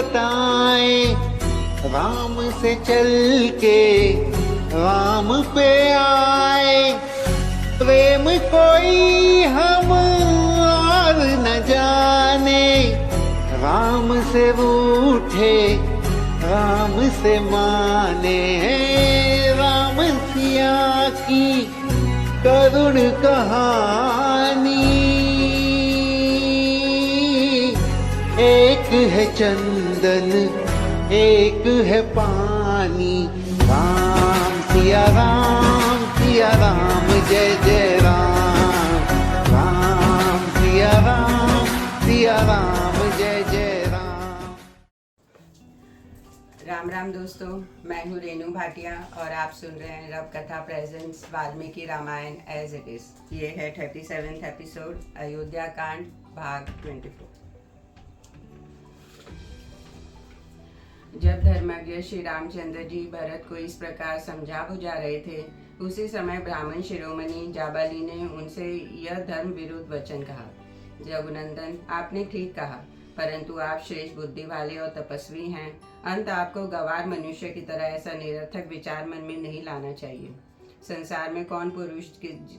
बताएं, राम से चल के राम पे आए। प्रेम कोई हम और न जाने, राम से रूठे राम से माने। राम सिया की करुण कहानी, एक है चंदन एक है पानी। राम सिया राम जय जय राम। राम सिया राम जय जय राम। राम राम दोस्तों, मैं हूँ रेनू भाटिया और आप सुन रहे हैं Rab Katha presents Valmiki Ramayana as it is. ये है 37वां एपिसोड, अयोध्या कांड भाग 24। जब धर्मज्ञ श्री रामचंद्र जी भरत को इस प्रकार समझा बुझा रहे थे, उसी समय ब्राह्मण शिरोमणि जाबाली ने उनसे यह धर्म विरुद्ध वचन कहा। रघुनंदन, आपने ठीक कहा, परंतु आप श्रेष्ठ बुद्धि वाले और तपस्वी हैं। अंत आपको गंवार मनुष्य की तरह ऐसा निरर्थक विचार मन में नहीं लाना चाहिए। संसार में कौन पुरुष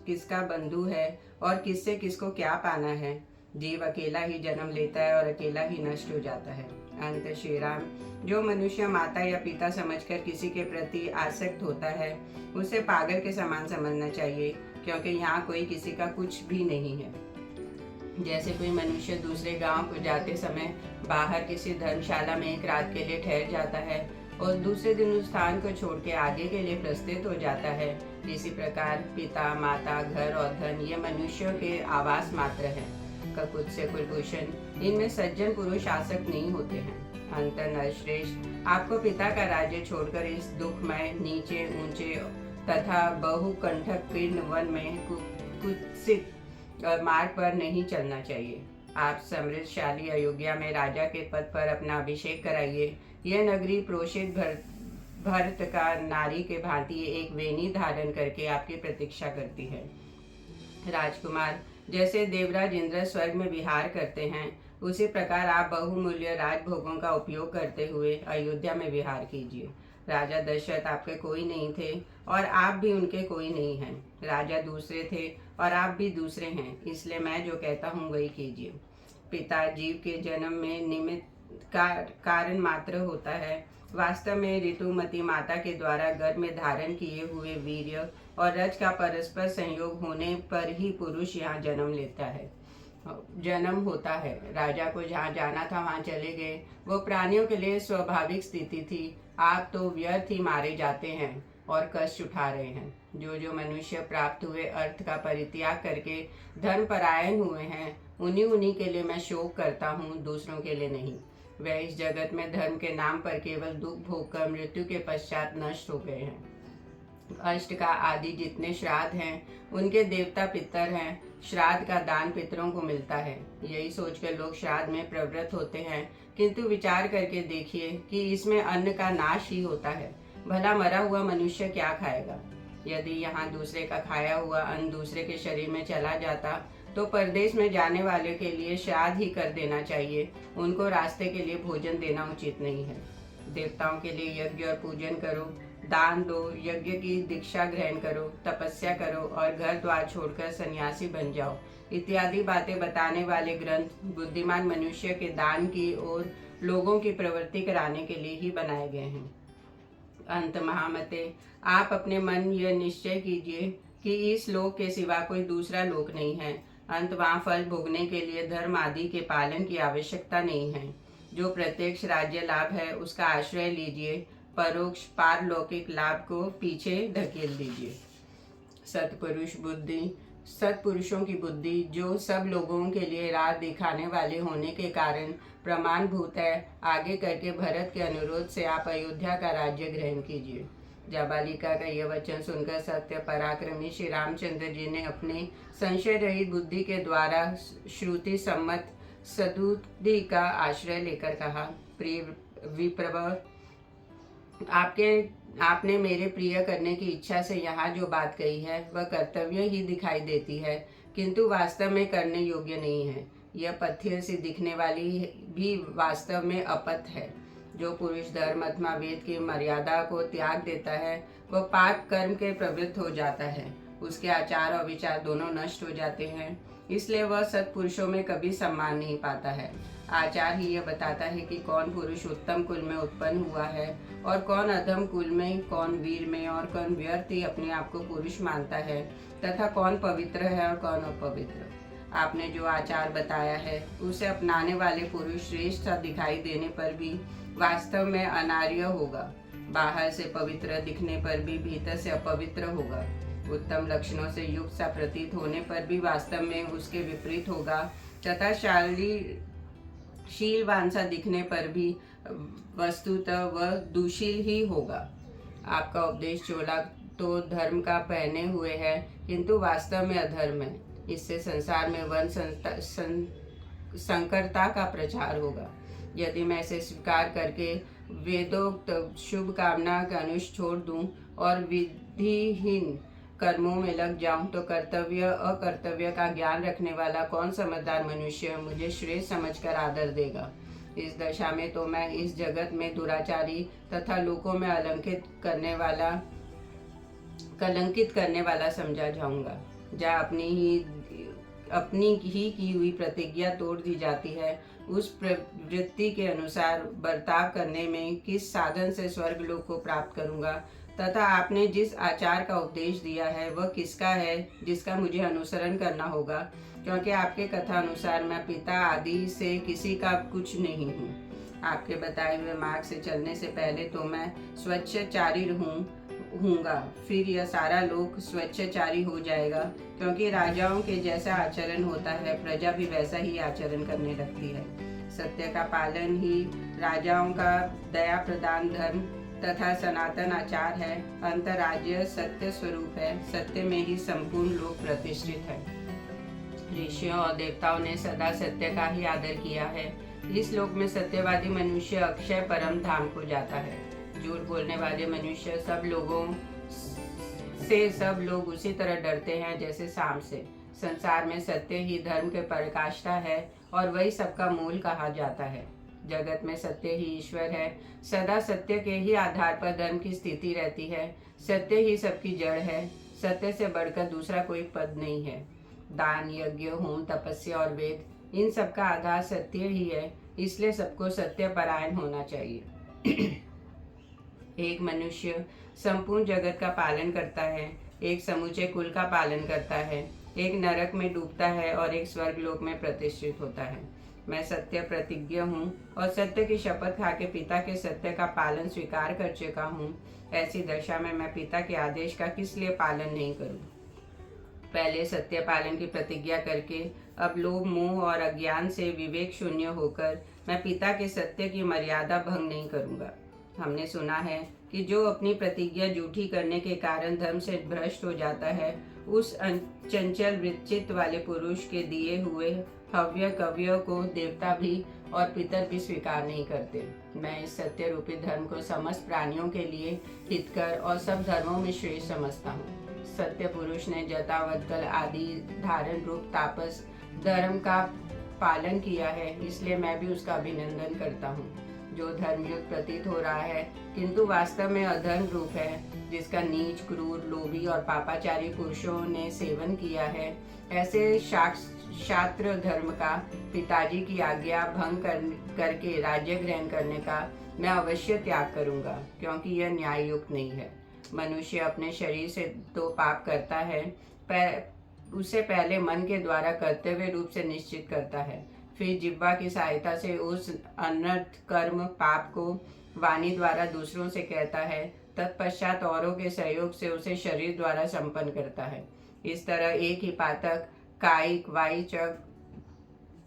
किसका बंधु है और किससे किसको क्या पाना है। जीव अकेला ही जन्म लेता है और अकेला ही नष्ट हो जाता है। अंत श्री राम, जो मनुष्य माता या पिता समझकर किसी के प्रति आसक्त होता है, उसे पागल के समान समझना चाहिए, क्योंकि यहाँ कोई किसी का कुछ भी नहीं है। जैसे कोई मनुष्य दूसरे गांव को जाते समय बाहर किसी धर्मशाला में एक रात के लिए ठहर जाता है और दूसरे दिन उस स्थान को छोड़ के आगे के लिए प्रस्थित हो जाता है, इसी प्रकार पिता माता घर और धन ये मनुष्यों के आवास मात्र हैं। ककुत से कुलभूषण, इनमें सज्जन पुरुष आसक्त नहीं होते हैं। अंत नरश्रेष्ठ, आपको पिता का राज्य छोड़कर इस दुखमय नीचे ऊंचे तथा बहुकंठक कीर्ण वन में कुत्सित मार्ग पर नहीं चलना चाहिए। आप समृद्धशाली अयोध्या में राजा के पद पर अपना अभिषेक कराइए। यह नगरी प्रोषित भरत का नारी के भांति एक वेणी धारण करके आपकी प्रतीक्षा करती है। राजकुमार, जैसे देवराज इंद्र स्वर्ग में विहार करते हैं, उसी प्रकार आप बहुमूल्य राजभोगों का उपयोग करते हुए अयोध्या में विहार कीजिए। राजा दशरथ आपके कोई नहीं थे और आप भी उनके कोई नहीं हैं। राजा दूसरे थे और आप भी दूसरे हैं, इसलिए मैं जो कहता हूँ वही कीजिए। पिता जीव के जन्म में निमित्त कारण मात्र होता है। वास्तव में ऋतुमती माता के द्वारा गर्भ में धारण किए हुए वीर्य और रज का परस्पर संयोग होने पर ही पुरुष यहाँ जन्म होता है। राजा को जहाँ जाना था वहाँ चले गए, वो प्राणियों के लिए स्वाभाविक स्थिति थी। आप तो व्यर्थ ही मारे जाते हैं और कष्ट उठा रहे हैं। जो मनुष्य प्राप्त हुए अर्थ का परित्याग करके धर्म परायण हुए हैं, उन्हीं के लिए मैं शोक करता हूँ, दूसरों के लिए नहीं। वह इस जगत में धर्म के नाम पर केवल दुख भोग कर मृत्यु के पश्चात नष्ट हो गए हैं। अष्ट का आदि जितने श्राद्ध हैं, उनके देवता पितर हैं। श्राद्ध का दान पितरों को मिलता है, यही सोचकर लोग श्राद्ध में प्रवृत्त होते हैं, किंतु विचार करके देखिए कि इसमें अन्न का नाश ही होता है। भला मरा हुआ मनुष्य क्या खाएगा? यदि यहाँ दूसरे का खाया हुआ अन्न दूसरे के शरीर में चला जाता, तो परदेश में जाने वाले के लिए श्राद्ध ही कर देना चाहिए। उनको रास्ते के लिए भोजन देना उचित नहीं है। देवताओं के लिए यज्ञ और पूजन करो, दान दो, यज्ञ की दीक्षा ग्रहण करो, तपस्या करो और घर द्वार छोड़कर सन्यासी बन जाओ इत्यादि बातें बताने वाले ग्रंथ बुद्धिमान मनुष्य के दान की ओर लोगों की प्रवृत्ति कराने के लिए ही बनाए गए हैं। अंत महामते, आप अपने मन यह निश्चय कीजिए कि इस लोक के सिवा कोई दूसरा लोक नहीं है। अंत वहाँ फल भोगने के लिए धर्म आदि के पालन की आवश्यकता नहीं है। जो प्रत्यक्ष राज्य लाभ है उसका आश्रय लीजिए, परोक्ष पारलौकिक लाभ को पीछे धकेल दीजिए। सत्पुरुषों की बुद्धि जो सब लोगों के लिए राह दिखाने वाले होने के कारण प्रमाणभूत है, आगे करके भरत के अनुरोध से आप अयोध्या का राज्य ग्रहण कीजिए। जाबालिका का यह वचन सुनकर सत्य पराक्रमी श्री रामचंद्र जी ने अपने संशय रहित बुद्धि के द्वारा श्रुति सम्मत सदुद्धि का आश्रय लेकर कहा, प्रिय विप्रवर, आपने मेरे प्रिय करने की इच्छा से यहाँ जो बात कही है वह कर्तव्य ही दिखाई देती है, किंतु वास्तव में करने योग्य नहीं है। यह पथ्य से दिखने वाली भी वास्तव में अपथ है। जो पुरुष धर्म अथवा वेद की मर्यादा को त्याग देता है वह पाप कर्म के प्रवृत्त हो जाता है। उसके आचार और विचार दोनों नष्ट हो जाते हैं, इसलिए वह सत्पुरुषों में कभी सम्मान नहीं पाता है। आचार ही यह बताता है कि कौन पुरुष उत्तम कुल में उत्पन्न हुआ है और कौन अधम कुल में, कौन वीर में और कौन व्यर्थ ही अपने आप को पुरुष मानता है, तथा कौन पवित्र है और कौन अपवित्र। आपने जो आचार बताया है उसे अपनाने वाले पुरुष श्रेष्ठ सा दिखाई देने पर भी वास्तव में अनार्य होगा, बाहर से पवित्र दिखने पर भी भीतर से अपवित्र होगा, उत्तम लक्षणों से युक्त सा प्रतीत होने पर भी वास्तव में उसके विपरीत होगा, तथा शीलवान सा दिखने पर भी वस्तुतः वह दुशील ही होगा। आपका उपदेश चोला तो धर्म का पहने हुए है किंतु वास्तव में अधर्म है। इससे संसार में वन संकरता का प्रचार होगा। यदि मैं इसे स्वीकार करके वेदोक्त शुभ कामना का अनुष्ठ छोड़ दूं और विधिहीन कर्मों में लग जाऊं तो कर्तव्य अकर्तव्य का ज्ञान रखने वाला कौन समझदार मनुष्य मुझे श्रेष्ठ समझकर आदर देगा। इस दशा में तो मैं इस जगत में दुराचारी तथा लोगों में कलंकित करने वाला समझा जाऊंगा। जहाँ अपनी ही की हुई प्रतिज्ञा तोड़ दी जाती है, उस प्रवृत्ति के अनुसार बर्ताव करने में किस साधन से स्वर्ग लोक को प्राप्त करूंगा, तथा आपने जिस आचार का उपदेश दिया है वह किसका है जिसका मुझे अनुसरण करना होगा, क्योंकि आपके कथा अनुसार मैं पिता आदि से किसी का कुछ नहीं हूँ। आपके बताए हुए मार्ग से चलने से पहले तो मैं स्वच्छचारी हूँगा, फिर यह सारा लोक स्वच्छचारी हो जाएगा, क्योंकि राजाओं के जैसा आचरण होता है प्रजा भी वैसा ही आचरण करने लगती है। सत्य का पालन ही राजाओं का दया प्रदान धर्म तथा सनातन आचार है। अंतराज्य सत्य स्वरूप है, सत्य में ही संपूर्ण लोक प्रतिष्ठित है। ऋषियों और देवताओं ने सदा सत्य का ही आदर किया है। इस लोक में सत्यवादी मनुष्य अक्षय परम धाम को जाता है। झूठ बोलने वाले मनुष्य सब लोग उसी तरह डरते हैं जैसे सांप से। संसार में सत्य ही धर्म के पराकाष्ठा है और वही सबका मूल कहा जाता है। जगत में सत्य ही ईश्वर है। सदा सत्य के ही आधार पर धर्म की स्थिति रहती है। सत्य ही सबकी जड़ है। सत्य से बढ़कर दूसरा कोई पद नहीं है। दान, यज्ञ, होम, तपस्या और वेद, इन सब का आधार सत्य ही है। इसलिए सबको सत्य परायण होना चाहिए। एक मनुष्य संपूर्ण जगत का पालन करता है, एक समूचे कुल का पालन करता है, एक नरक में डूबता है और एक स्वर्ग लोक में प्रतिष्ठित होता है। मैं सत्य प्रतिज्ञ हूँ और सत्य की शपथ खा के पिता के सत्य का पालन स्वीकार कर चुका हूँ। ऐसी दशा में मैं पिता के आदेश का किस लिए पालन नहीं करूँ? पहले सत्य पालन की प्रतिज्ञा करके अब लोभ, मोह और अज्ञान से विवेक शून्य होकर मैं पिता के सत्य की मर्यादा भंग नहीं करूँगा। हमने सुना है कि जो अपनी प्रतिज्ञा झूठी करने के कारण धर्म से भ्रष्ट हो जाता है, उस चंचल वृत्चित वाले पुरुष के दिए हुए हव्य कव्य को देवता भी और पितर भी स्वीकार नहीं करते। मैं इस सत्य रूपी धर्म को समस्त प्राणियों के लिए हितकर और सब धर्मों में श्रेष्ठ समझता हूँ। सत्य पुरुष ने जटावत्कल आदि धारण रूप तापस धर्म का पालन किया है, इसलिए मैं भी उसका अभिनंदन करता हूँ। जो धर्मयुक्त प्रतीत हो रहा है किंतु वास्तव में अधर्म रूप है, जिसका नीच, क्रूर, लोभी और पापाचारी पुरुषों ने सेवन किया है, ऐसे शास्त्र धर्म का पिताजी की आज्ञा भंग करके राज्य ग्रहण करने का मैं अवश्य त्याग करूंगा, क्योंकि यह न्याय युक्त नहीं है। मनुष्य अपने शरीर से तो पाप करता है, उसे पहले मन के द्वारा कर्तव्य रूप से निश्चित करता है, फिर जिह्वा की सहायता से उस अनर्थ कर्म पाप को वाणी द्वारा दूसरों से कहता है, तत्पश्चात औरों के सहयोग से उसे शरीर द्वारा संपन्न करता है। इस तरह एक ही पातक कायिक,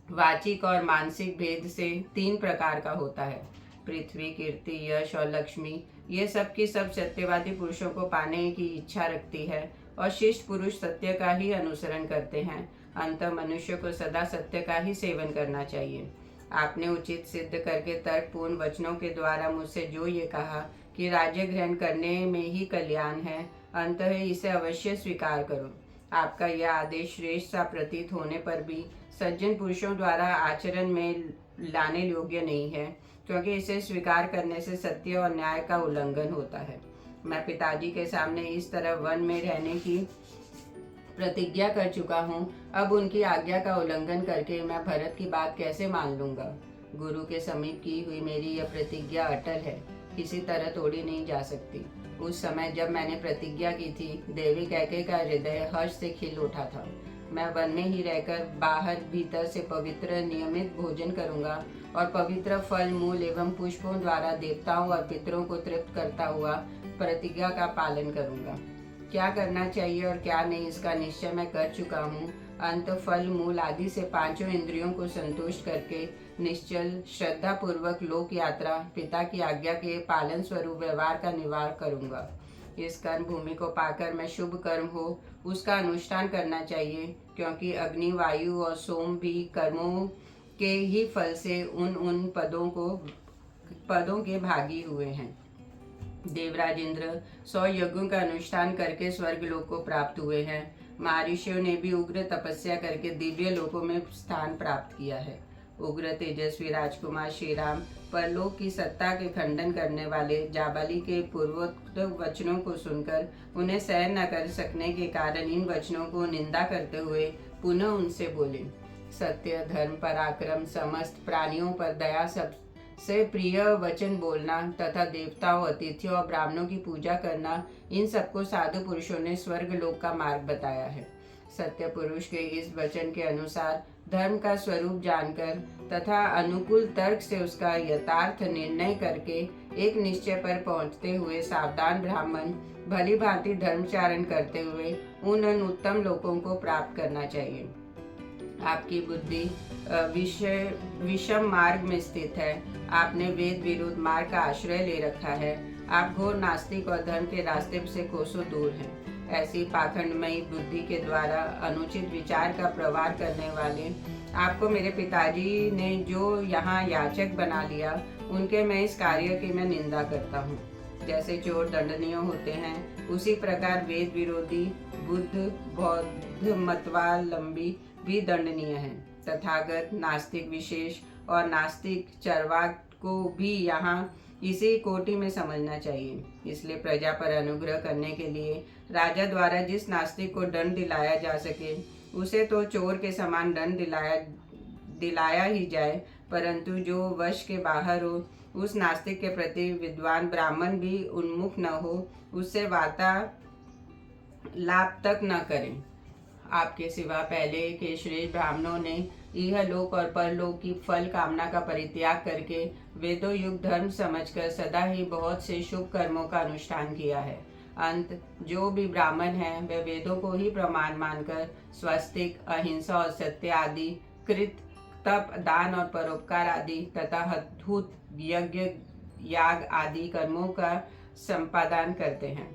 वाचिक और मानसिक भेद से 3 प्रकार का होता है। पृथ्वी, कीर्ति, यश और लक्ष्मी, ये सब की सब सत्यवादी पुरुषों को पाने की इच्छा रखती है और शिष्ट पुरुष सत्य का ही अनुसरण करते हैं। अंत मनुष्य को सदा सत्य का ही सेवन करना चाहिए। आपने उचित सिद्ध करके तर्कपूर्ण वचनों के द्वारा मुझसे जो ये कहा कि राज्य ग्रहण करने में ही कल्याण है, अंततः इसे अवश्य स्वीकार करो। आपका यह आदेश श्रेष्ठ सा प्रतीत होने पर भी सज्जन पुरुषों द्वारा आचरण में लाने योग्य नहीं है, क्योंकि इसे स्वीकार करने से सत्य और न्याय का उल्लंघन होता है। मैं पिताजी के सामने इस तरह वन में रहने की प्रतिज्ञा कर चुका हूँ, अब उनकी आज्ञा का उल्लंघन करके मैं भरत की बात कैसे मान लूंगा। गुरु के समीप की हुई मेरी यह प्रतिज्ञा अटल है, किसी तरह तोड़ी नहीं जा सकती। उस समय जब मैंने प्रतिज्ञा की थी, देवी कैकेयी का हृदय हर्ष से खिल उठा था। मैं वन में ही रहकर बाहर भीतर से पवित्र नियमित भोजन करूंगा और पवित्र फल मूल एवं पुष्पों द्वारा देवताओं और पितरों को तृप्त करता हुआ प्रतिज्ञा का पालन करूंगा। क्या करना चाहिए और क्या नहीं, इसका निश्चय मैं कर चुका हूँ। अंत फल मूल आदि से पांचों इंद्रियों को संतुष्ट करके निश्चल श्रद्धा पूर्वक लोक यात्रा पिता की आज्ञा के पालन स्वरूप व्यवहार का निवारण करूंगा। इस कर्म भूमि को पाकर मैं शुभ कर्म हो उसका अनुष्ठान करना चाहिए, क्योंकि अग्नि वायु और सोम भी कर्मों के ही फल से उन पदों के भागी हुए हैं। देवराज इंद्र 100 यज्ञों का अनुष्ठान करके स्वर्ग लोक को प्राप्त हुए हैं। महर्षियों ने भी उग्र तपस्या करके दिव्य लोकों में स्थान प्राप्त किया है। उग्र तेजस्वी राजकुमार श्री राम परलोक की सत्ता के खंडन करने वाले जाबाली के पूर्वोक्त वचनों को सुनकर उन्हें सहन न कर सकने के कारण इन वचनों को निंदा करते हुए पुनः उनसे बोले, सत्य धर्म पराक्रम समस्त प्राणियों पर दया सबसे प्रिय वचन बोलना तथा देवताओं अतिथियों और ब्राह्मणों की पूजा करना, इन सबको साधु पुरुषों ने स्वर्ग लोक का मार्ग बताया है। सत्य पुरुष के इस वचन के अनुसार धर्म का स्वरूप जानकर तथा अनुकूल तर्क से उसका यथार्थ निर्णय करके एक निश्चय पर पहुंचते हुए सावधान ब्राह्मण भली भांति धर्मचारण करते हुए उन उत्तम लोकों को प्राप्त करना चाहिए। आपकी बुद्धि विषम मार्ग में स्थित है। आपने वेद विरुद्ध मार्ग का आश्रय ले रखा है। आप घोर नास्तिक और धर्म के रास्ते से कोसों दूर हैं। ऐसी पाखंडमयी बुद्धि के द्वारा अनुचित विचार का प्रवाह करने वाले आपको मेरे पिताजी ने जो यहाँ याचक बना लिया, उनके मैं इस कार्य की मैं निंदा करता हूँ। जैसे चोर दंडनीय होते हैं, उसी प्रकार वेद विरोधी बुद्ध बौद्ध मतवालंबी भी दंडनीय है। तथागत नास्तिक विशेष और नास्तिक चरवाक को भी यहाँ इसी कोटि में समझना चाहिए। इसलिए प्रजा पर अनुग्रह करने के लिए राजा द्वारा जिस नास्तिक को दंड दिलाया जा सके, उसे तो चोर के समान दंड दिलाया ही जाए, परंतु जो वश के बाहर हो, उस नास्तिक के प्रति विद्वान ब्राह्मण भी उन्मुख न हो, उससे वार्तालाप तक न करें। आपके सिवा पहले के श्रेष्ठ ब्राह्मणों ने इहलोक और परलोक की फल कामना का परित्याग करके वेदों युक्त धर्म समझकर सदा ही बहुत से शुभ कर्मों का अनुष्ठान किया है। अंत जो भी ब्राह्मण हैं, वे वेदों को ही प्रमाण मानकर स्वस्तिक अहिंसा और सत्य आदि कृत तप दान और परोपकार आदि तथा अद्भुत यज्ञ याग आदि कर्मों का संपादन करते हैं।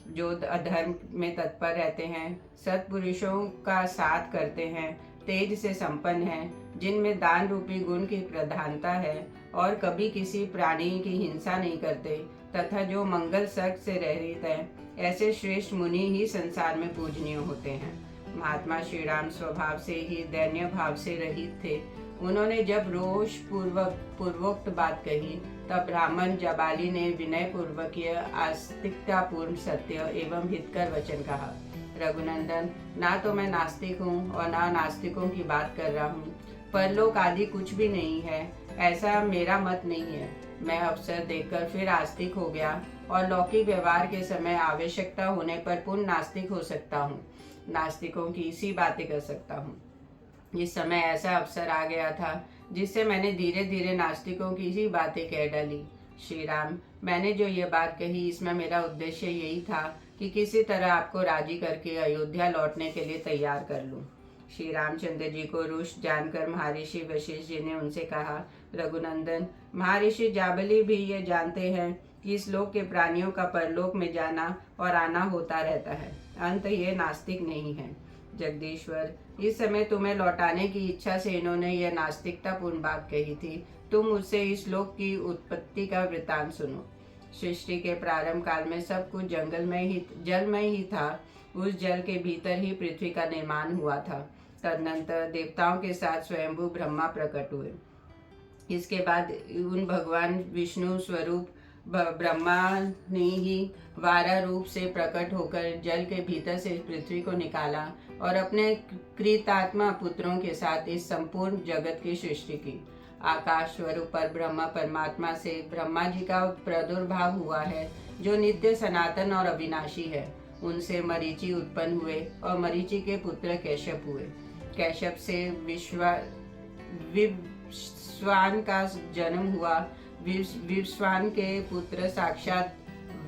जो अधर्म में तत्पर रहते हैं, सत्पुरुषों का साथ करते हैं, तेज से संपन्न हैं, जिनमें दान रूपी गुण की प्रधानता है और कभी किसी प्राणी की हिंसा नहीं करते, तथा जो मंगल सर्ग से रहित हैं, ऐसे श्रेष्ठ मुनि ही संसार में पूजनीय होते हैं। महात्मा श्री राम स्वभाव से ही दैन्य भाव से रहित थे। उन्होंने जब रोष पूर्वोक्त बात कही, तब ब्राह्मण जाबाली ने विनय पूर्वक यह आस्तिकतापूर्ण सत्य एवं हितकर वचन कहा, रघुनंदन, ना तो मैं नास्तिक हूँ और ना नास्तिकों की बात कर रहा हूँ। परलोक आदि कुछ भी नहीं है, ऐसा मेरा मत नहीं है। मैं अवसर देखकर फिर आस्तिक हो गया और लौकिक व्यवहार के समय आवश्यकता होने पर पुनः नास्तिक हो सकता हूँ। नास्तिकों की इसी बातें कर सकता हूँ। इस समय ऐसा अवसर आ गया था जिससे मैंने धीरे धीरे नास्तिकों की ही बातें कह डाली। श्री राम, मैंने जो ये बात कही, इसमें मेरा उद्देश्य यही था कि किसी तरह आपको राजी करके अयोध्या लौटने के लिए तैयार कर लूं। श्री रामचंद्र जी को रुष्ट जानकर महर्षि वशिष्ठ जी ने उनसे कहा, रघुनंदन, महर्षि जाबली भी ये जानते हैं कि इस लोक के प्राणियों का परलोक में जाना और आना होता रहता है, अंत ये नास्तिक नहीं है। जगदीश्वर, इस समय तुम्हें लौटाने की इच्छा से इन्होंने यह नास्तिकतापूर्ण बात कही थी। तुम मुझसे इस लोक की उत्पत्ति का वृतांत सुनो। सृष्टि के प्रारंभ काल में सब कुछ जल में ही था। उस जल के भीतर ही पृथ्वी का निर्माण हुआ था। तदनंतर देवताओं के साथ स्वयंभू ब्रह्मा प्रकट हुए। इसके बाद उन भगवान विष्णु स्वरूप ब्रह्मा ने ही वारा रूप से प्रकट होकर जल के भीतर से पृथ्वी को निकाला और अपने कृतात्मा पुत्रों के साथ इस संपूर्ण जगत की सृष्टि की। आकाश स्वरूप पर ब्रह्मा परमात्मा से ब्रह्मा जी का प्रादुर्भाव हुआ है, जो नित्य सनातन और अविनाशी है। उनसे मरीचि उत्पन्न हुए और मरीचि के पुत्र कैश्यप हुए। कैश्यप से विश्वान का जन्म हुआ। विश्वान के पुत्र साक्षात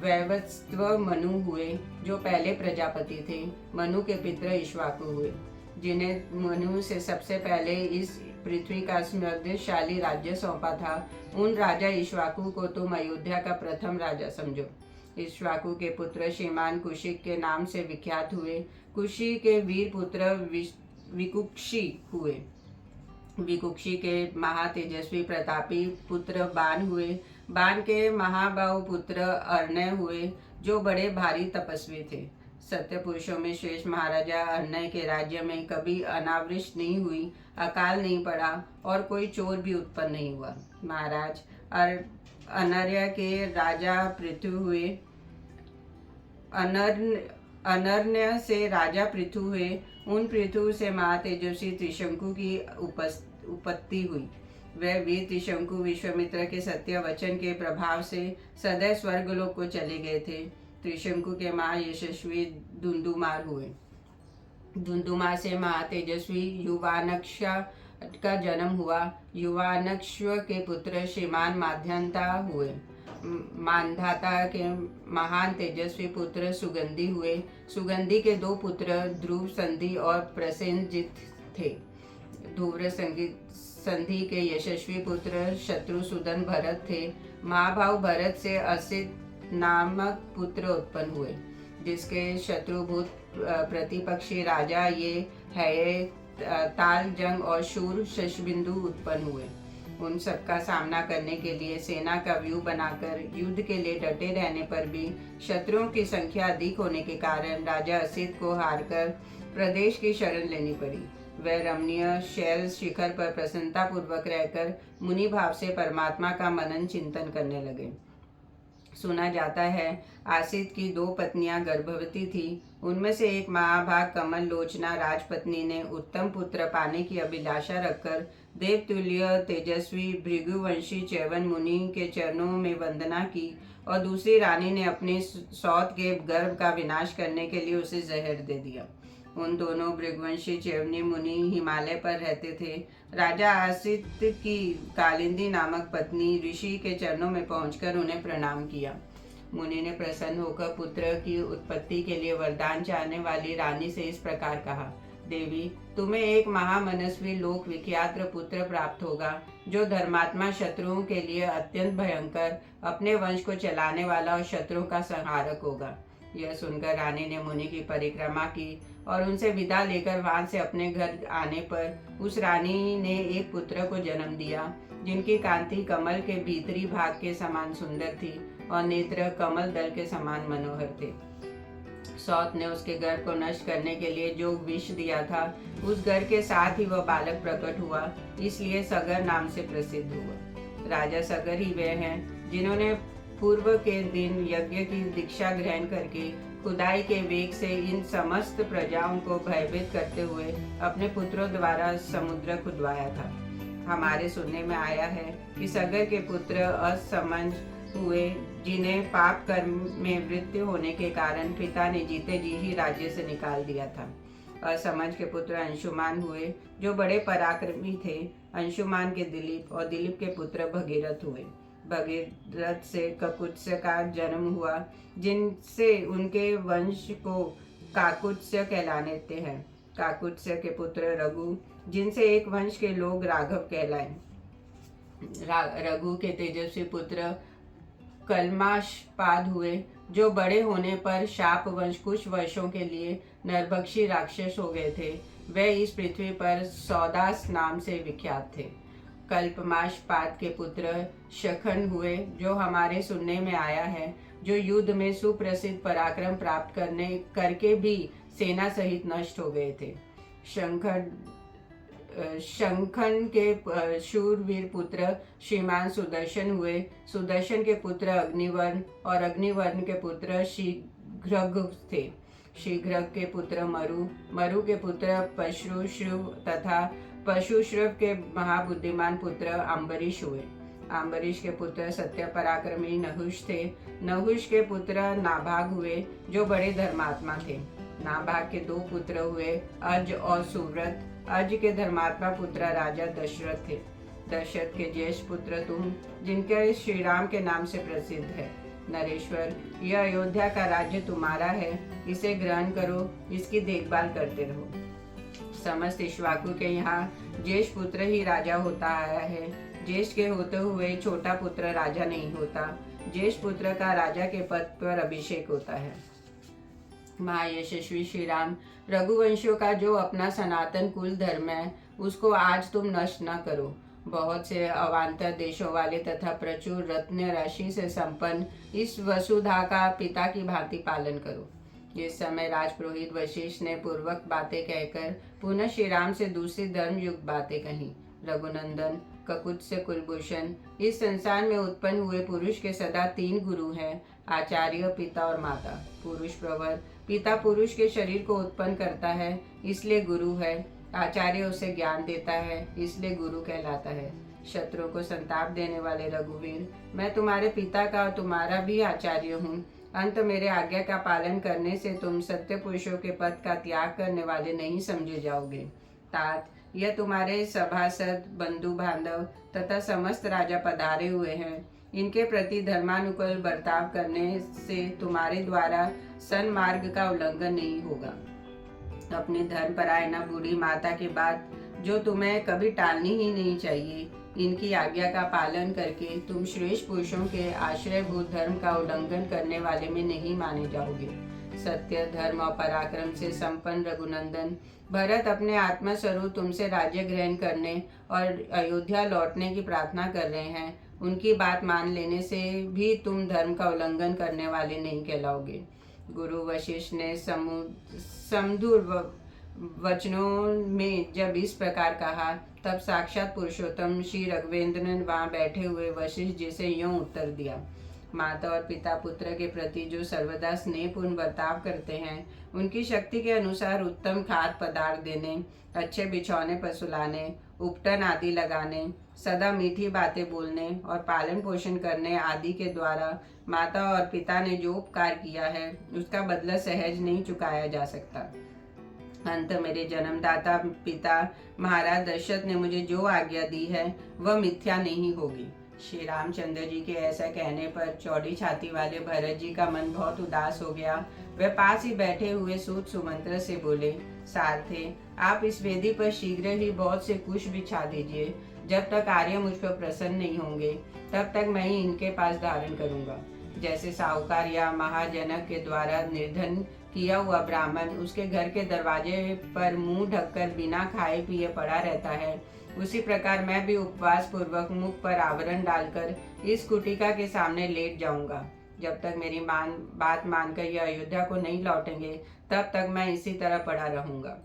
वैवस्वत मनु हुए, जो पहले प्रजापति थे। मनु के पिता इक्ष्वाकु हुए, जिन्हें मनु से सबसे पहले इस पृथ्वी का समृद्धशाली राज्य सौंपा था। उन राजा इक्ष्वाकु को तुम अयोध्या का प्रथम राजा समझो। इक्ष्वाकु के पुत्र श्रीमान कुशिक के नाम से विख्यात हुए। कुशी के वीर पुत्र विकुक्षी हुए। विकुक्षी के महातेजस्वी प्रतापी पुत्र बाण हुए। बाण के महाबाहु पुत्र अर्णय हुए, जो बड़े भारी तपस्वी थे। सत्य पुरुषों में श्रेष्ठ महाराजा अर्णय के राज्य में कभी अनावृष्टि नहीं हुई, अकाल नहीं पड़ा और कोई चोर भी उत्पन्न नहीं हुआ। महाराज अनर्य के राजा पृथु हुए। अनर्य से राजा पृथु हुए। उन पृथु से महातेजस्वी त्रिशंकु की उत्पत्ति हुई। वह वीर त्रिशंकु विश्वामित्र के सत्य वचन के प्रभाव से सदैव स्वर्गलोक को चले गए थे। त्रिशंकु के महायशस्वी धुंधुमार हुए। धुंधुमार से महातेजस्वी युवानक्ष का जन्म हुआ। युवानक्ष के पुत्र श्रीमान माध्यंता हुए। मानधाता के महान तेजस्वी पुत्र सुगंधि हुए। सुगंधि के दो पुत्र ध्रुव संधि और प्रसेनजित थे। ध्रुव संधि के यशस्वी पुत्र शत्रुसूदन भरत थे। महाभाव भरत से असित नामक पुत्र उत्पन्न हुए, जिसके शत्रुभूत प्रतिपक्षी राजा ये है ताल जंग और शूर शशबिंदु उत्पन्न हुए। उन सबका सामना करने के लिए सेना का व्यूह बनाकर युद्ध के लिए डटे रहने पर भी शत्रुओं की संख्या अधिक होने के कारण राजा असित को हारकर प्रदेश की शरण लेनी पड़ी। वह रमणीय शैल शिखर पर प्रसन्नता पूर्वक रहकर मुनि भाव से परमात्मा का मनन चिंतन करने लगे। सुना जाता है आसित की 2 पत्नियां गर्भवती थी। उनमें से एक महाभाग कमल लोचना राजपत्नी ने उत्तम पुत्र पाने की अभिलाषा रखकर देवतुल्य तेजस्वी भृगुवंशी च्यवन मुनि के चरणों में वंदना की, और दूसरी रानी ने अपने सौत के गर्भ का विनाश करने के लिए उसे जहर दे दिया। उन दोनों भृगुवंशी च्यवनी मुनि हिमालय पर रहते थे। राजा आसित की कालिंदी नामक पत्नी ऋषि के चरणों में पहुंचकर उन्हें प्रणाम किया। मुनि ने प्रसन्न होकर पुत्र की उत्पत्ति के लिए वरदान चाहने वाली रानी से इस प्रकार कहा, देवी, तुम्हें एक महामनस्वी लोक विख्यात पुत्र प्राप्त होगा, जो धर्मात्मा शत्रुओं के लिए अत्यंत भयंकर, अपने वंश को चलाने वाला और शत्रुओं का संहारक होगा। यह सुनकर रानी ने मुनि की परिक्रमा की और उनसे विदा लेकर वहां से अपने घर आने पर उस रानी ने एक पुत्र को जन्म दिया, जिनकी कांति कमल के भीतरी भाग के समान सुंदर थी और नेत्र कमल दल के समान मनोहर थे। सौत ने उसके गर्भ को नष्ट करने के लिए जो विष दिया था, उस गर्भ के साथ ही वह बालक प्रकट हुआ, इसलिए सगर नाम से प्रसिद्ध हुआ। राजा सगर ही वे हैं जिन्होंने पूर्व के दिन यज्ञ की दीक्षा ग्रहण करके खुदाई के वेग से इन समस्त प्रजाओं को भयभीत करते हुए अपने पुत्रों द्वारा समुद्र खुदवाया था। हमारे सुनने में आया है कि सगर के पुत्र असमंज हुए, जिन्हें पाप कर्म में मृत्यु होने के कारण पिता ने जीते जी ही राज्य से निकाल दिया था। असमंज के पुत्र अंशुमान हुए, जो बड़े पराक्रमी थे। अंशुमान के दिलीप और दिलीप के पुत्र भगीरथ हुए। भगीरथ से ककुत्स्य का जन्म हुआ, जिनसे उनके वंश को काकुत्स्य कहलाने हैं। काकुत्स्य के पुत्र रघु, जिनसे एक वंश के लोग राघव कहलाए। रघु के तेजस्वी पुत्र कलमाशपाद हुए, जो बड़े होने पर शाप वंश कुछ वर्षों के लिए नरभक्षी राक्षस हो गए थे। वे इस पृथ्वी पर सौदास नाम से विख्यात थे। कल्पमाशपाद के पुत्र शखन हुए, जो हमारे सुनने में आया है, जो युद्ध में सुप्रसिद्ध पराक्रम प्राप्त करके भी सेना सहित नष्ट हो गए थे। शंखन के शूरवीर पुत्र श्रीमान सुदर्शन हुए। सुदर्शन के पुत्र अग्निवर्ण और अग्निवर्ण के पुत्र शीघ्रग थे। शीघ्रग के पुत्र मरु, मरु के पुत्र पशुश्रव तथा पशुश्रव के महाबुद्धिमान पुत्र अम्बरीश हुए। अम्बरीश के पुत्र सत्य पराक्रमी नहुष थे। नहुष के पुत्र नाभाग हुए जो बड़े धर्मात्मा थे। नाभाग के 2 पुत्र हुए, अज और सुव्रत। अज के धर्मात्मा पुत्र राजा दशरथ थे। दशरथ के ज्येष्ठ पुत्र तुम, जिनके श्री राम के नाम से प्रसिद्ध है। नरेश्वर, यह अयोध्या का राज्य तुम्हारा है, इसे ग्रहण करो, इसकी देखभाल करते रहो। समस्त इक्ष्वाकु के यहाँ ज्येष्ठ पुत्र ही राजा होता आया है। ज्येष्ठ के होते हुए छोटा पुत्र राजा नहीं होता। ज्येष्ठ पुत्र का राजा के पद पर अभिषेक होता है। महायशस्वी श्री राम, रघुवंशियों का जो अपना सनातन कुल धर्म है, उसको आज तुम नष्ट न करो। बहुत से अवान्तर देशों वाले तथा प्रचुर रत्न राशि से संपन्न इस वसुधा का पिता की भांति पालन करो। इस समय राजपुरोहित वशिष्ठ ने पूर्वक बातें कहकर पुनः श्री राम से दूसरी धर्म युक्त बातें कही। रघुनंदन, ककुत्स कुलभूषण, इस संसार में उत्पन्न हुए पुरुष के सदा 3 गुरु हैं, आचार्य, पिता और माता। पुरुष प्रवर, पिता पुरुष के शरीर को उत्पन्न करता है, इसलिए गुरु है। आचार्य उसे ज्ञान देता है, इसलिए गुरु कहलाता है। शत्रुओं को संताप देने वाले रघुवीर, मैं तुम्हारे पिता का और तुम्हारा भी आचार्य हूँ। अंत मेरे आज्ञा का पालन करने से तुम सत्य पुरुषों के पद का त्याग करने वाले नहीं समझे जाओगे। तात, यह तुम्हारे सभासद, बंधु बांधव तथा समस्त राजा पधारे हुए हैं। इनके प्रति धर्मानुकूल बर्ताव करने से तुम्हारे द्वारा सन्मार्ग का उल्लंघन नहीं होगा। अपनी धर्मपरायणा बूढ़ी माता के बाद जो तुम्हें कभी टालनी ही नहीं चाहिए, इनकी आज्ञा का पालन करके तुम श्रेष्ठ पुरुषों के आश्रयभूत धर्म का उल्लंघन करने वाले में नहीं माने जाओगे। सत्य, धर्म और पराक्रम से संपन्न रघुनंदन, भरत अपने आत्मा स्वरूप तुमसे राज्य ग्रहण करने और अयोध्या लौटने की प्रार्थना कर रहे हैं। उनकी बात मान लेने से भी तुम धर्म का उल्लंघन करने वाले नहीं कहलाओगे। गुरु वशिष्ठ ने समधुर वचनों में जब इस प्रकार कहा, तब साक्षात पुरुषोत्तम श्री रघुवेंद्र ने वहां बैठे हुए वशिष्ठ जी से यूं उत्तर दिया। माता और पिता पुत्र के प्रति जो सर्वदा स्नेहपूर्ण बर्ताव करते हैं, उनकी शक्ति के अनुसार उत्तम खाद्य पदार्थ देने, अच्छे बिछौने पर सुलाने, उपटन आदि लगाने, सदा मीठी बातें बोलने और पालन पोषण करने आदि के द्वारा माता और पिता ने जो उपकार किया है, उसका बदला सहज नहीं चुकाया जा सकता। अंत मेरे जन्मदाता पिता महाराज दशरथ ने मुझे जो आज्ञा दी है, वह मिथ्या नहीं होगी। श्री रामचंद्र जी के ऐसा कहने पर चौड़ी छाती वाले भरत जी का मन बहुत उदास हो गया। वे पास ही बैठे हुए सूत सुमंत्र से बोले, सारथे, आप इस वेदी पर शीघ्र ही बहुत से कुश बिछा दीजिए। जब तक आर्य मुझ पर प्रसन्न नहीं होंगे, तब तक मैं ही इनके पास धारण करूंगा। जैसे साहूकार या महाजनक के द्वारा निर्धन किया हुआ ब्राह्मण उसके घर के दरवाजे पर मुंह ढककर बिना खाए पिए पड़ा रहता है, उसी प्रकार मैं भी उपवास पूर्वक मुख पर आवरण डालकर इस कुटिका के सामने लेट जाऊंगा। जब तक मेरी बात मानकर यह अयोध्या को नहीं लौटेंगे, तब तक मैं इसी तरह पड़ा रहूंगा।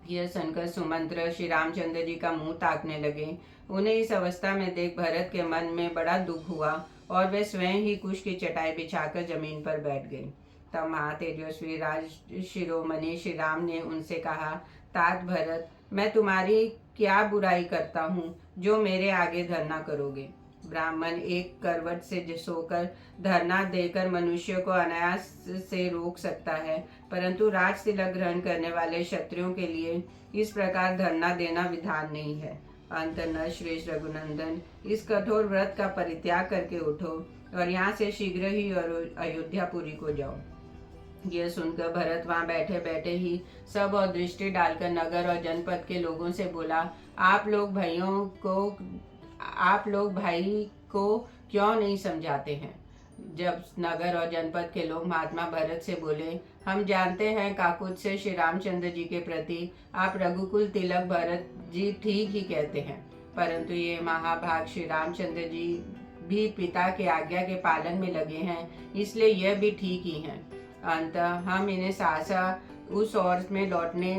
यह सुनकर सुमंत्र श्री रामचंद्र जी का मुंह ताकने लगे। उन्हें इस अवस्था में देख भरत के मन में बड़ा दुख हुआ और वे स्वयं ही कुश की चटाई बिछाकर जमीन पर बैठ गए। तब महातेजस्वी राज शिरोमणि श्री राम ने उनसे कहा, तात भरत, मैं तुम्हारी क्या बुराई करता हूँ जो मेरे आगे धरना करोगे। ब्राह्मण एक करवट से सोकर धरना देकर मनुष्य को अनायास से रोक सकता है, परंतु राज तिलक ग्रहण करने वाले क्षत्रियों के लिए इस प्रकार धरना देना विधान नहीं है। अंत न श्रेष्ठ रघुनंदन, इस कठोर व्रत का परित्याग करके उठो और यहाँ से शीघ्र ही अयोध्यापुरी को जाओ। यह सुनकर भरत वहां बैठे बैठे ही सब और दृष्टि डालकर नगर और जनपद के लोगों से बोला, आप लोग भाई को क्यों नहीं समझाते हैं। जब नगर और जनपद के लोग महात्मा भरत से बोले, हम जानते हैं काकुत से श्री रामचंद्र जी के प्रति आप रघुकुल तिलक भरत जी ठीक ही कहते हैं, परंतु ये महाभाग श्री रामचंद्र जी भी पिता के आज्ञा के पालन में लगे हैं, इसलिए यह भी ठीक ही हैं। अंत हम इन्हें सहसा उस ओर में लौटाने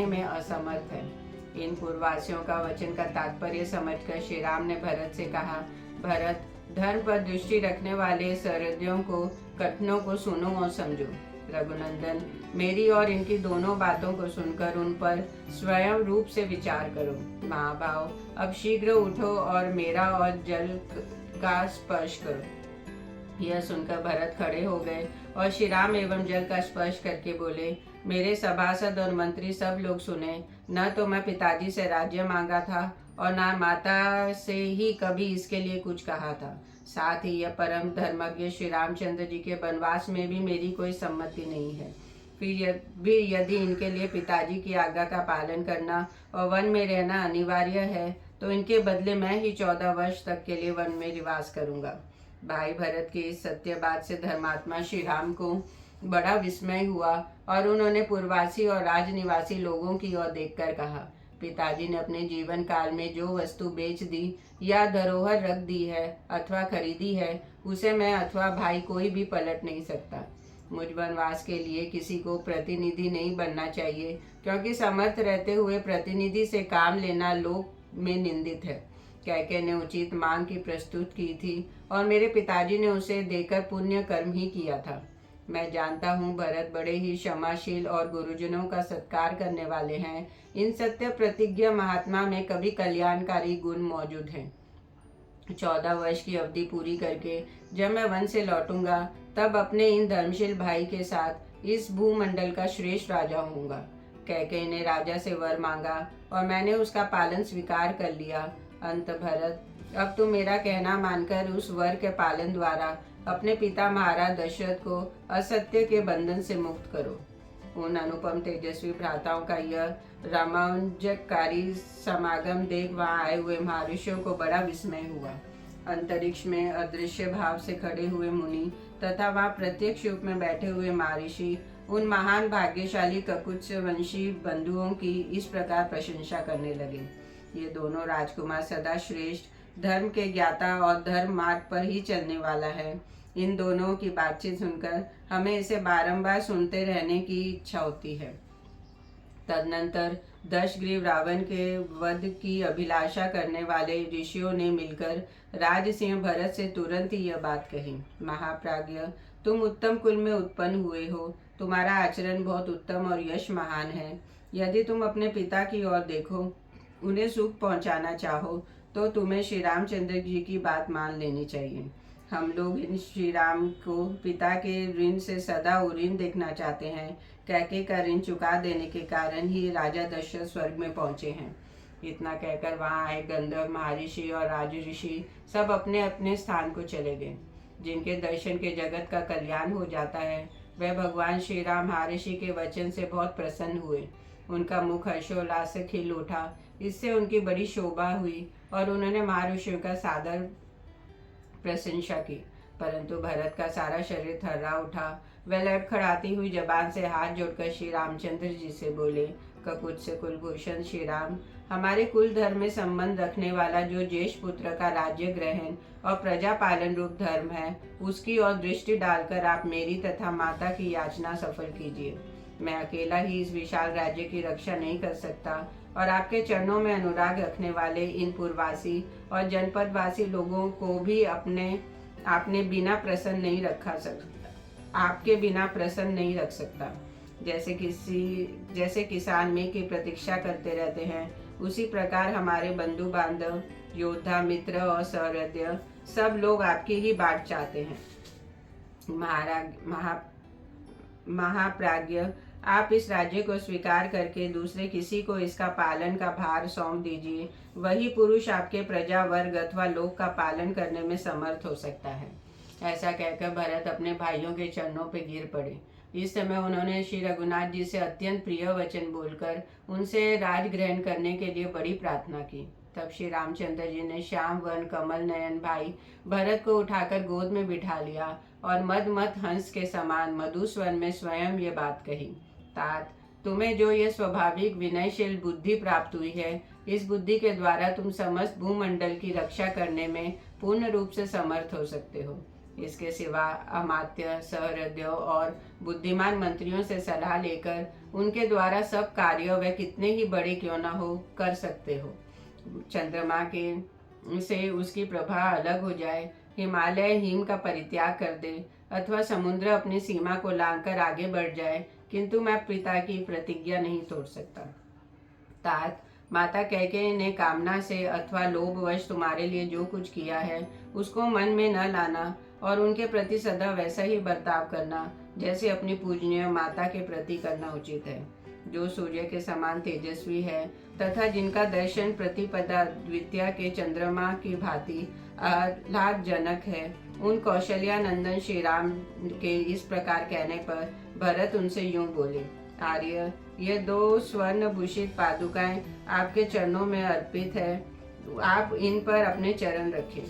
में असमर्थ है। इन पूर्ववासियों का वचन का तात्पर्य समझकर श्री राम ने भरत से कहा, भरत, धर्म पर दृष्टि रखने वाले सहृदयों को कथनों को सुनो और समझो। रघुनंदन, मेरी और इनकी दोनों बातों को सुनकर उन पर स्वयं रूप से विचार करो। महाभाव, अब शीघ्र उठो और मेरा और जल का स्पर्श करो। यह सुनकर भरत खड़े हो गए और श्री राम एवं जल का स्पर्श करके बोले, मेरे सभासद और मंत्री सब लोग सुने। न तो मैं पिताजी से राज्य मांगा था और न माता से ही कभी इसके लिए कुछ कहा था। साथ ही यह परम धर्मज्ञ श्री रामचंद्र जी के वनवास में भी मेरी कोई सम्मति नहीं है। फिर यदि इनके लिए पिताजी की आज्ञा का पालन करना और वन में रहना अनिवार्य है तो इनके बदले मैं ही 14 वर्ष तक के लिए वन में निवास करूंगा। भाई भरत की इस सत्य बात से धर्मात्मा श्री राम को बड़ा विस्मय हुआ और उन्होंने पूर्ववासी और राजनिवासी लोगों की ओर देखकर कहा, पिताजी ने अपने जीवन काल में जो वस्तु बेच दी या धरोहर रख दी है अथवा खरीदी है, उसे मैं अथवा भाई कोई भी पलट नहीं सकता। मुझ वनवास के लिए किसी को प्रतिनिधि नहीं बनना चाहिए, क्योंकि समर्थ रहते हुए प्रतिनिधि से काम लेना लोक में निंदित है। कैकेयी ने उचित मांग की प्रस्तुत की थी और मेरे पिताजी ने उसे देकर पुण्य कर्म ही किया था। मैं जानता हूँ भरत बड़े ही क्षमाशील और गुरुजनों का सत्कार करने वाले हैं। इन सत्य प्रतिज्ञा महात्मा में कभी कल्याणकारी गुण मौजूद हैं। 14 वर्ष की अवधि पूरी करके जब मैं वन से लौटूंगा तब अपने इन धर्मशील भाई के साथ इस भूमंडल का श्रेष्ठ राजा होऊंगा। कैकेयी ने राजा से वर मांगा और मैंने उसका पालन स्वीकार कर लिया। अंत भरत, अब तुम मेरा कहना मानकर उस वर के पालन द्वारा अपने पिता महाराज दशरथ को असत्य के बंधन से मुक्त करो। उन अनुपम तेजस्वी भ्राताओं का यह रोमांचकारी समागम देख वहां आए हुए महर्षियों को बड़ा विस्मय हुआ। अंतरिक्ष में अदृश्य भाव से खड़े हुए मुनि तथा वहां प्रत्यक्ष रूप में बैठे हुए महर्षि उन महान भाग्यशाली ककुत्स वंशी बंधुओं की इस प्रकार प्रशंसा करने लगे। ये दोनों राजकुमार सदा श्रेष्ठ धर्म के ज्ञाता और धर्म मार्ग पर ही चलने वाला है। इन दोनों की बातचीत सुनकर हमें इसे बारंबार सुनते रहने की इच्छा होती है। तदनंतर दशग्रीव रावण के वध की अभिलाषा करने वाले ऋषियों ने मिलकर राजसिंह भरत से तुरंत ही यह बात कही, महाप्राज्ञ, तुम उत्तम कुल में उत्पन्न हुए हो, तुम्हारा आचरण बहुत उत्तम और यश महान है। यदि तुम अपने पिता की ओर देखो, उन्हें सुख पहुंचाना चाहो तो तुम्हें श्री रामचंद्र जी की बात मान लेनी चाहिए। हम लोग इन श्री राम को पिता के ऋण से सदा उऋण देखना चाहते हैं। कैकेयी का ऋण चुका देने के कारण ही राजा दशरथ स्वर्ग में पहुंचे हैं। इतना कहकर वहां आए गंधर्व महर्षि और राजऋषि सब अपने अपने स्थान को चले गए। जिनके दर्शन के जगत का कल्याण हो जाता है वह भगवान श्री राम महर्षि के वचन से बहुत प्रसन्न हुए। उनका मुख हर्षोल्लास से खिल उठा। इससे उनकी बड़ी शोभा हुई और उन्होंने महर्षियों का सादर प्रशंसा की। परंतु भरत का सारा शरीर थर्रा उठा। वह लड़खड़ाती हुई जबान से हाथ जोड़कर श्री रामचंद्र जी से बोले, ककुत्स कुलभूषण श्री राम, हमारे कुल धर्म में संबंध रखने वाला जो ज्येष्ठ पुत्र का राज्य ग्रहण और प्रजा पालन रूप धर्म है, उसकी ओर दृष्टि डालकर आप मेरी तथा माता की याचना सफल कीजिए। मैं अकेला ही इस विशाल राज्य की रक्षा नहीं कर सकता और आपके चरणों में अनुराग रखने वाले इन पूर्ववासी और जनपदवासी लोगों को भी आपने बिना प्रसन्न नहीं रखा सकता, आपके बिना प्रसन्न नहीं रख सकता। जैसे किसान मेघ की प्रतीक्षा करते रहते हैं, उसी प्रकार हमारे बंधु बांधव, योद्धा, मित्र और सहृदय सब लोग आपकी ही बाट चाहते हैं। महाप्राज्ञ, आप इस राज्य को स्वीकार करके दूसरे किसी को इसका पालन का भार सौंप दीजिए। वही पुरुष आपके प्रजा वर्ग अथवा लोक का पालन करने में समर्थ हो सकता है। ऐसा कहकर भरत अपने भाइयों के चरणों पर गिर पड़े। इस समय उन्होंने श्री रघुनाथ जी से अत्यंत प्रिय वचन बोलकर उनसे राज ग्रहण करने के लिए बड़ी प्रार्थना की। तब श्री रामचंद्र जी ने श्याम वर्ण कमल नयन भाई भरत को उठाकर गोद में बिठा लिया और मद हंस के समान मधु स्वर में स्वयं ये बात कही, तात, तुम्हें जो ये स्वाभाविक विनयशील बुद्धि प्राप्त हुई है, इस बुद्धि के द्वारा तुम समस्त भूमंडल की रक्षा करने में पूर्ण रूप से समर्थ हो सकते हो। इसके सिवा अमात्य, सहृदयों और बुद्धिमान मंत्रियों से सलाह लेकर उनके द्वारा सब कार्य वे कितने ही बड़े क्यों न हो कर सकते हो। चंद्रमा के से उसकी प्रभा अलग हो जाए, हिमालय हिम का परित्याग कर दे अथवा समुद्र अपनी सीमा को लांघकर आगे बढ़ जाए, किंतु मैं पिता की प्रतिज्ञा नहीं तोड़ सकता। तात, माता कैकेयी ने कामना से अथवा लोभवश तुम्हारे लिए जो कुछ किया है उसको मन में न लाना और उनके प्रति सदा वैसा ही बर्ताव करना जैसे अपनी पूजनीय माता के प्रति करना उचित है। जो सूर्य के समान तेजस्वी है तथा जिनका दर्शन प्रतिपदा द्वितीया के चंद्रमा की भांति आह्लादजनक है, उन कौशल्यानंदन श्री राम के इस प्रकार कहने पर भरत उनसे यूं बोले, आर्य, ये 2 स्वर्ण भूषित पादुकाएं आपके चरणों में अर्पित है, आप इन पर अपने चरण रखें।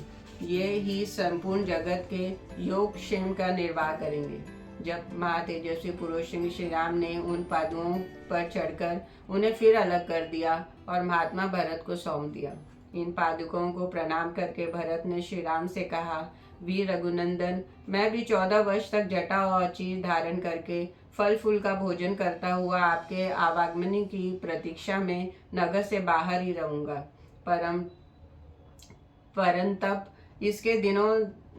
ये ही संपूर्ण जगत के योग क्षेम का निर्वाह करेंगे। जब महातेजस्वी पुरुष श्री राम ने उन पादुओं पर चढ़कर उन्हें फिर अलग कर दिया और महात्मा भरत को सौंप दिया। इन पादुकों को प्रणाम करके भरत ने श्री राम से कहा, वीर रघुनंदन, मैं भी 14 वर्ष तक जटा और चीर धारण करके फल फूल का भोजन करता हुआ आपके आवागमन की प्रतीक्षा में नगर से बाहर ही रहूंगा। परंतप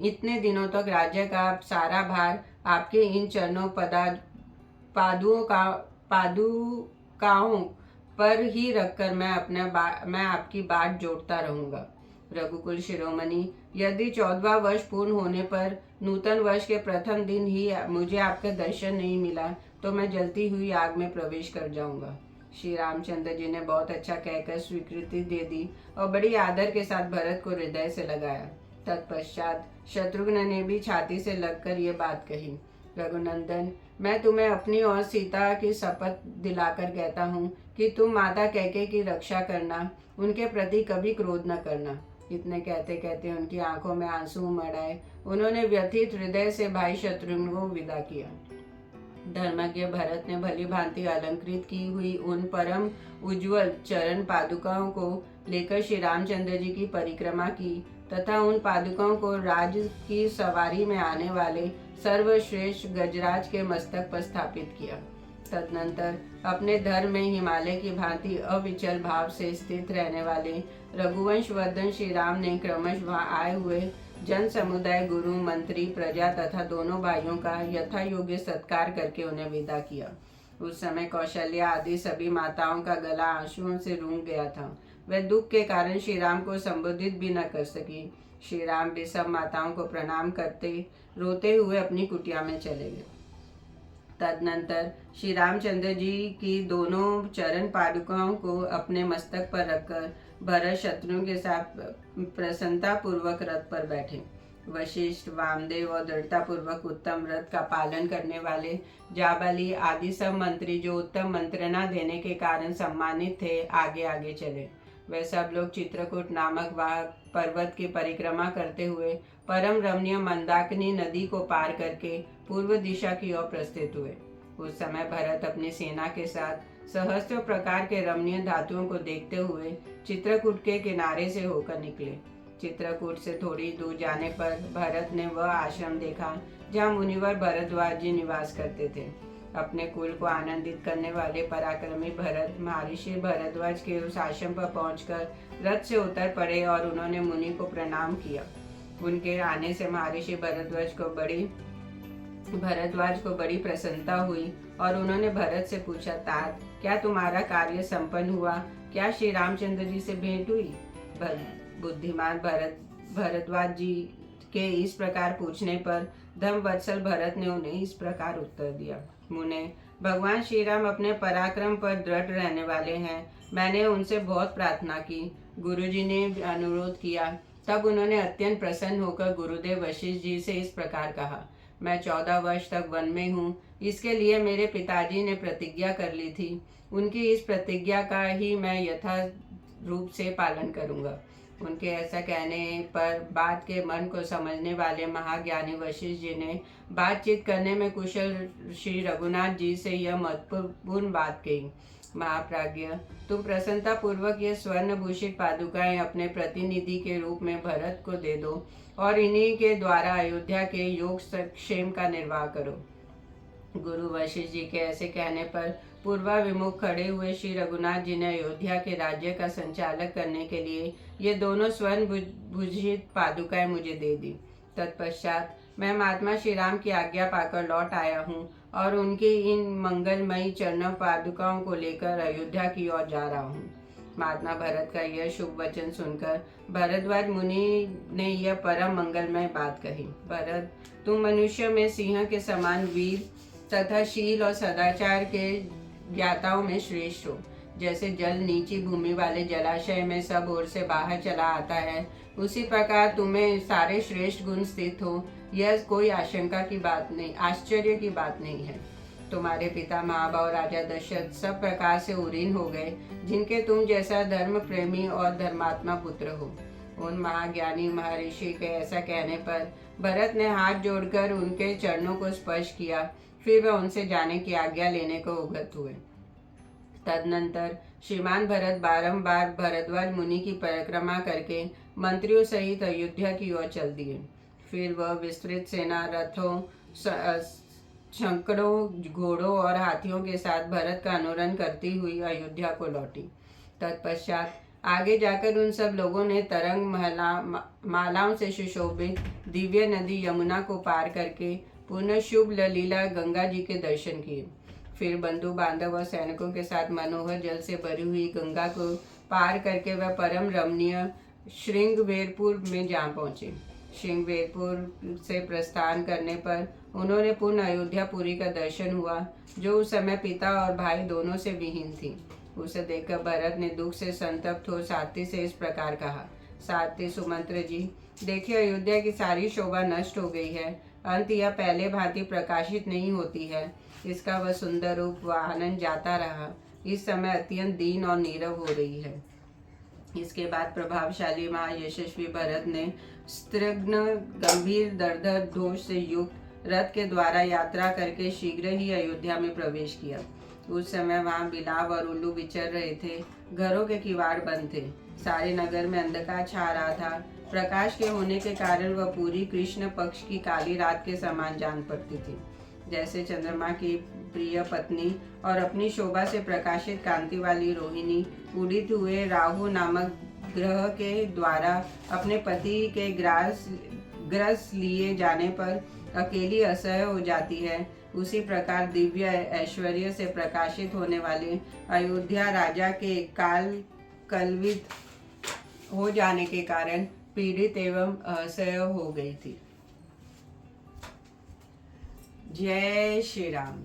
इतने दिनों तक राज्य का सारा भार आपके इन चरणों पादुकाओं पर ही रखकर मैं आपकी बाट जोड़ता रहूंगा। रघुकुल शिरोमणि, यदि 14वां वर्ष पूर्ण होने पर नूतन वर्ष के प्रथम दिन ही मुझे आपका दर्शन नहीं मिला तो मैं जलती हुई आग में प्रवेश कर जाऊंगा। श्री रामचंद्र जी ने बहुत अच्छा कहकर स्वीकृति दे दी और बड़ी आदर के साथ भरत को हृदय से लगाया। तत्पश्चात शत्रुघ्न ने भी छाती से लगकर ये बात कही, रघुनंदन, मैं तुम्हें अपनी और सीता की शपथ दिलाकर कहता हूँ कि तुम माता कैकेयी की रक्षा करना, उनके प्रति कभी क्रोध न करना। इतने कहते कहते उनकी आंखों में आंसू उमड़ आए। उन्होंने व्यथित हृदय से भाई शत्रुघ्न को विदा किया। धर्मज्ञ भरत ने भली भांति अलंकृत की हुई उन परम उज्ज्वल चरण पादुकाओं को लेकर श्री रामचंद्र जी की परिक्रमा की तथा उन पादुकाओं को राज की सवारी में आने वाले सर्वश्रेष्ठ गजराज के मस्तक पर स्थापित किया। तदनंतर अपने धर्म में हिमालय की भांति अविचल भाव से स्थित रहने वाले रघुवंश वर्धन श्री राम ने क्रमश वहां आए हुए जन समुदाय, गुरु, मंत्री, प्रजा तथा दोनों भाइयों का यथा योग्य सत्कार करके उन्हें विदा किया। उस समय कौशल्या आदि सभी माताओं का गला आंसुओं से रूंध गया था। वह दुख के कारण श्री राम को संबोधित भी न कर सकी। श्री राम भी सब माताओं को प्रणाम करते रोते हुए अपनी कुटिया में चले गए। तदनंतर श्री रामचंद्र जी की दोनों चरण पादुकाओं को अपने मस्तक पर रखकर भरत शत्रुघ्न के साथ प्रसन्नता पूर्वक रथ पर बैठे। वशिष्ठ, वामदेव और दृढ़ता पूर्वक उत्तम व्रत का पालन करने वाले जाबाली आदि सब मंत्री जो उत्तम मंत्रणा देने के कारण सम्मानित थे, आगे आगे चले। वे सब लोग चित्रकूट नामक वह पर्वत की परिक्रमा करते हुए परम रमणीय मंदाकिनी नदी को पार करके पूर्व दिशा की ओर प्रस्थित हुए। उस समय भरत अपनी सेना के साथ सहस्त्र प्रकार के रमणीय धातुओं को देखते हुए चित्रकूट के किनारे से होकर निकले। चित्रकूट से थोड़ी दूर जाने पर भरत ने वह आश्रम देखा जहाँ मुनिवर भरद्वाज जी निवास करते थे। अपने कुल को आनंदित करने वाले पराक्रमी भरत महर्षि भरद्वाज के उस आश्रम पर पहुंचकर रथ से उतर पड़े और उन्होंने मुनि को प्रणाम किया। उनके आने से महर्षि भरद्वाज को बड़ी प्रसन्नता हुई और उन्होंने भरत से पूछा, तात, क्या तुम्हारा कार्य संपन्न हुआ? क्या श्री रामचंद्र जी से भेंट हुई? बुद्धिमान भरद्वाज जी के इस प्रकार पूछने पर धर्मवत्सल भरत ने उन्हें इस प्रकार उत्तर दिया, मुने, भगवान श्री राम अपने पराक्रम पर दृढ़ रहने वाले हैं। मैंने उनसे बहुत प्रार्थना की, गुरुजी ने अनुरोध किया, तब उन्होंने अत्यंत प्रसन्न होकर गुरुदेव वशिष्ठ जी से इस प्रकार कहा, मैं 14 वर्ष तक वन में हूँ, इसके लिए मेरे पिताजी ने प्रतिज्ञा कर ली थी। उनकी इस प्रतिज्ञा का ही मैं यथा रूप से पालन करूँगा। उनके ऐसा कहने पर बात के मन को समझने वाले महाज्ञानी वशिष्ठ जी ने बातचीत करने में कुशल श्री रघुनाथ जी से यह महत्वपूर्ण बात कही, महाप्राज्ञ, तुम प्रसन्नता पूर्वक ये स्वर्ण भूषित पादुकाएं अपने प्रतिनिधि के रूप में भरत को दे दो और इन्हीं के द्वारा अयोध्या के योग क्षेम का निर्वाह करो। गुरु वशिष्ठ जी के ऐसे कहने पर पूर्वाभिमुख खड़े हुए श्री रघुनाथ जी ने अयोध्या के राज्य का संचालक करने के लिए ये दोनों स्वर्ण भूषित पादुकाएं मुझे दे दी। तत्पश्चात मैं महात्मा श्री राम की आज्ञा पाकर लौट आया हूँ और उनकी इन मंगलमयी चरणों पादुकाओं को लेकर अयोध्या की ओर जा रहा हूँ। महात्मा भरत का यह शुभ वचन सुनकर भरद्वाज मुनि ने यह परम मंगलमय बात कही। भरत, तुम मनुष्य में सिंह के समान वीर तथा शील और सदाचार के ज्ञाताओं में श्रेष्ठ हो। जैसे जल नीची भूमि वाले जलाशय में सब ओर से बाहर चला आता है, उसी प्रकार तुम्हें सारे श्रेष्ठ गुण स्थित हो, यह कोई आशंका की बात नहीं, आश्चर्य की बात नहीं है। तुम्हारे पिता महाभाव राजा दशरथ सब प्रकार से उरीन हो गए, जिनके तुम जैसा धर्म प्रेमी और धर्मात्मा पुत्र हो। उन महाज्ञानी महर्षि के ऐसा कहने पर भरत ने हाथ जोड़कर उनके चरणों को स्पर्श किया। फिर वह उनसे जाने की आज्ञा लेने को उद्यत हुए। तदनंतर श्रीमान भरत बारंबार भरद्वाज मुनि की परिक्रमा करके मंत्रियों सहित अयोध्या की ओर चल दिए। फिर वह विस्तृत सेना, रथों, सैकड़ों घोड़ों और हाथियों के साथ भरत का अनुसरण करती हुई अयोध्या को लौटी। तत्पश्चात आगे जाकर उन सब लोगों ने तरंग मालाओं से सुशोभित दिव्य नदी यमुना को पार करके पुनः शुभ ललीला गंगा जी के दर्शन किए। फिर बंधु बांधव और सैनिकों के साथ मनोहर जल से भरी हुई गंगा को पार करके वह परम रमणीय श्रृंगवेरपुर में जा पहुंचे। श्रृंगवेरपुर से प्रस्थान करने पर उन्होंने पूर्ण अयोध्यापुरी का दर्शन हुआ, जो उस समय पिता और भाई दोनों से विहीन थी। उसे देखकर भरत ने दुख से संतप्त हो सारथी से इस प्रकार कहा, सारथी सुमंत्र जी, देखिए अयोध्या की सारी शोभा नष्ट हो गई है। अंत यह पहले भांति प्रकाशित नहीं होती है। इसका वह सुंदर रूप व आनंद जाता रहा। इस समय अत्यंत दीन और नीरव हो रही है। इसके बाद प्रभावशाली महायशस्वी भरत ने स्त्रग्न गंभीर दर्दर दोष से युक्त रथ के द्वारा यात्रा करके शीघ्र ही अयोध्या में प्रवेश किया। उस समय वहां बिलाव और उल्लू विचर रहे थे। घरों के किवाड़ बंद थे। सारे नगर में अंधकार छा रहा था। प्रकाश के होने के कारण वह पूरी कृष्ण पक्ष की काली रात के समान जान पड़ती थी। जैसे चंद्रमा की प्रिय पत्नी और अपनी शोभा से प्रकाशित कांति वाली रोहिणी उदित हुए राहु नामक ग्रह के द्वारा अपने पति के ग्रस लिए जाने पर अकेली असह्य हो जाती है, उसी प्रकार दिव्य ऐश्वर्य से प्रकाशित होने वाले अयोध्या राजा के कलवित हो जाने के कारण पीड़ित एवं असह्य हो गई थी। जय श्री राम।